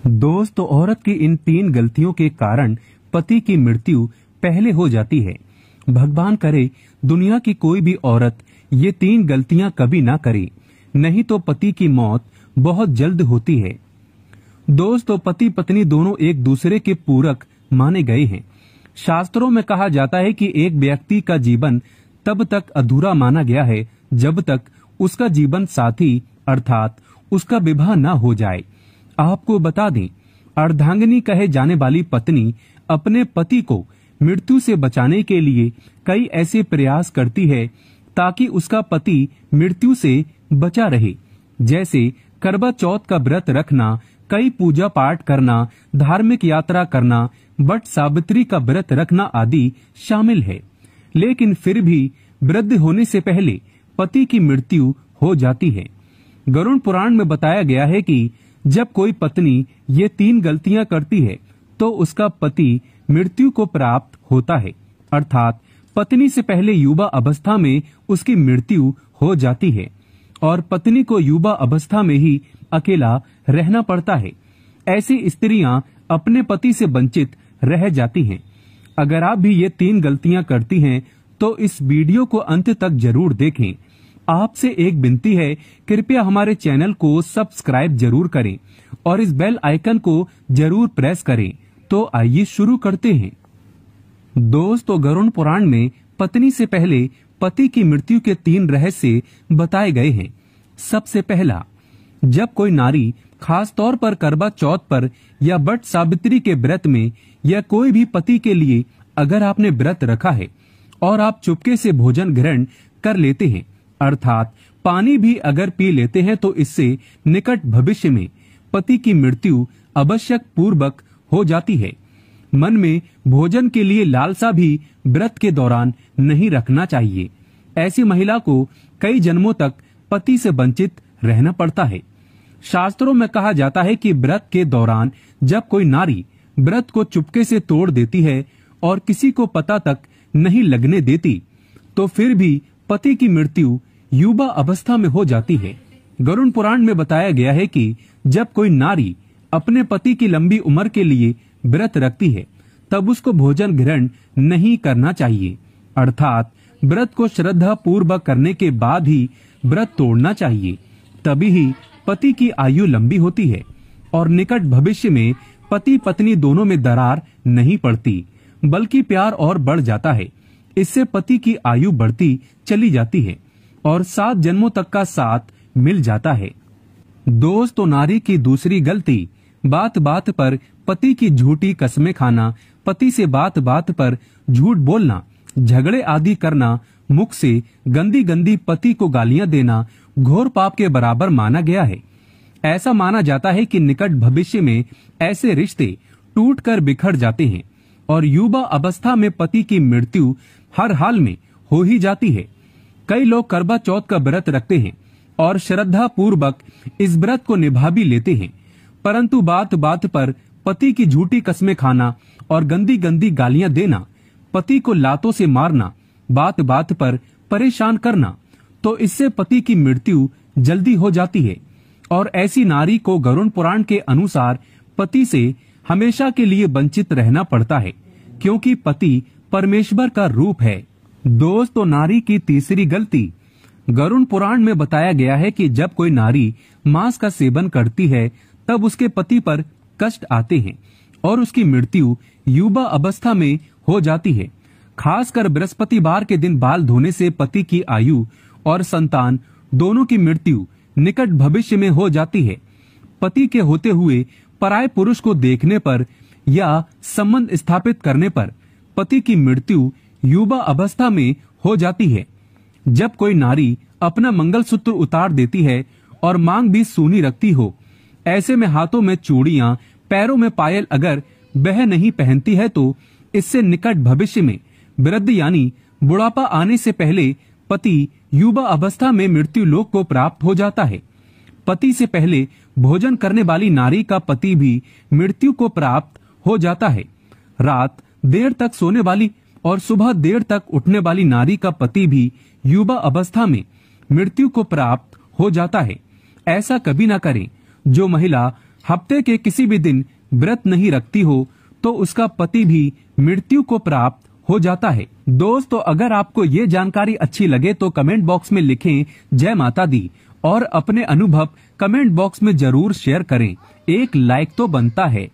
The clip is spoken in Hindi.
दोस्तों, औरत की इन 3 गलतियों के कारण पति की मृत्यु पहले हो जाती है। भगवान करे दुनिया की कोई भी औरत ये 3 गलतियां कभी ना करे, नहीं तो पति की मौत बहुत जल्द होती है। दोस्तों, पति पत्नी दोनों एक दूसरे के पूरक माने गए हैं। शास्त्रों में कहा जाता है कि एक व्यक्ति का जीवन तब तक अधूरा माना गया है जब तक उसका जीवन साथी अर्थात उसका विवाह न हो जाए। आपको बता दें, अर्धांगिनी कहे जाने वाली पत्नी अपने पति को मृत्यु से बचाने के लिए कई ऐसे प्रयास करती है ताकि उसका पति मृत्यु से बचा रहे। जैसे करवा चौथ का व्रत रखना, कई पूजा पाठ करना, धार्मिक यात्रा करना, वट सावित्री का व्रत रखना आदि शामिल है। लेकिन फिर भी वृद्ध होने से पहले पति की मृत्यु हो जाती है। गरुड़ पुराण में बताया गया है कि जब कोई पत्नी ये 3 गलतियां करती है तो उसका पति मृत्यु को प्राप्त होता है, अर्थात पत्नी से पहले युवा अवस्था में उसकी मृत्यु हो जाती है और पत्नी को युवा अवस्था में ही अकेला रहना पड़ता है। ऐसी स्त्रियां अपने पति से वंचित रह जाती हैं। अगर आप भी ये 3 गलतियां करती हैं तो इस वीडियो को अंत तक जरूर देखें। आपसे एक विनती है, कृपया हमारे चैनल को सब्सक्राइब जरूर करें और इस बेल आइकन को जरूर प्रेस करें। तो आइए शुरू करते हैं। दोस्तों, गरुड़ पुराण में पत्नी से पहले पति की मृत्यु के 3 रहस्य बताए गए हैं। सबसे पहला, जब कोई नारी खास तौर पर करवा चौथ पर या वट सावित्री के व्रत में या कोई भी पति के लिए अगर आपने व्रत रखा है और आप चुपके से भोजन ग्रहण कर लेते हैं, अर्थात पानी भी अगर पी लेते हैं, तो इससे निकट भविष्य में पति की मृत्यु आवश्यक पूर्वक हो जाती है। मन में भोजन के लिए लालसा भी व्रत के दौरान नहीं रखना चाहिए। ऐसी महिला को कई जन्मों तक पति से वंचित रहना पड़ता है। शास्त्रों में कहा जाता है कि व्रत के दौरान जब कोई नारी व्रत को चुपके से तोड़ देती है और किसी को पता तक नहीं लगने देती, तो फिर भी पति की मृत्यु युवा अवस्था में हो जाती है। गरुड़ पुराण में बताया गया है कि जब कोई नारी अपने पति की लंबी उम्र के लिए व्रत रखती है, तब उसको भोजन ग्रहण नहीं करना चाहिए, अर्थात व्रत को श्रद्धा पूर्वक करने के बाद ही व्रत तोड़ना चाहिए। तभी ही पति की आयु लंबी होती है और निकट भविष्य में पति पत्नी दोनों में दरार नहीं पड़ती, बल्कि प्यार और बढ़ जाता है। इससे पति की आयु बढ़ती चली जाती है और 7 जन्मों तक का साथ मिल जाता है। दोस्तों, नारी की दूसरी गलती, बात बात पर पति की झूठी कस्में खाना, पति से बात बात पर झूठ बोलना, झगड़े आदि करना, मुख से गंदी गंदी पति को गालियां देना घोर पाप के बराबर माना गया है। ऐसा माना जाता है कि निकट भविष्य में ऐसे रिश्ते टूटकर बिखर जाते हैं और युवा अवस्था में पति की मृत्यु हर हाल में हो ही जाती है। कई लोग करवा चौथ का व्रत रखते हैं और श्रद्धा पूर्वक इस व्रत को निभा भी लेते हैं, परंतु बात बात पर पति की झूठी कस्में खाना और गंदी गंदी गालियां देना, पति को लातों से मारना, बात बात पर परेशान करना, तो इससे पति की मृत्यु जल्दी हो जाती है और ऐसी नारी को गरुड़ पुराण के अनुसार पति से हमेशा के लिए वंचित रहना पड़ता है, क्योंकि पति परमेश्वर का रूप है। दोस्तों, नारी की तीसरी गलती, गरुड़ पुराण में बताया गया है कि जब कोई नारी मांस का सेवन करती है तब उसके पति पर कष्ट आते हैं और उसकी मृत्यु युवा अवस्था में हो जाती है। खासकर बृहस्पतिवार के दिन बाल धोने से पति की आयु और संतान दोनों की मृत्यु निकट भविष्य में हो जाती है। पति के होते हुए पराये पुरुष को देखने पर या संबंध स्थापित करने पर पति की मृत्यु युवा अवस्था में हो जाती है। जब कोई नारी अपना मंगलसूत्र उतार देती है और मांग भी सूनी रखती हो, ऐसे में हाथों में चूड़ियां, पैरों में पायल अगर वह नहीं पहनती है, तो इससे निकट भविष्य में वृद्ध यानी बुढ़ापा आने से पहले पति युवा अवस्था में मृत्यु लोक को प्राप्त हो जाता है। पति से पहले भोजन करने वाली नारी का पति भी मृत्यु को प्राप्त हो जाता है। रात देर तक सोने वाली और सुबह देर तक उठने वाली नारी का पति भी युवा अवस्था में मृत्यु को प्राप्त हो जाता है। ऐसा कभी ना करें। जो महिला हफ्ते के किसी भी दिन व्रत नहीं रखती हो तो उसका पति भी मृत्यु को प्राप्त हो जाता है। दोस्तों, अगर आपको ये जानकारी अच्छी लगे तो कमेंट बॉक्स में लिखें जय माता दी और अपने अनुभव कमेंट बॉक्स में जरूर शेयर करें। एक लाइक तो बनता है।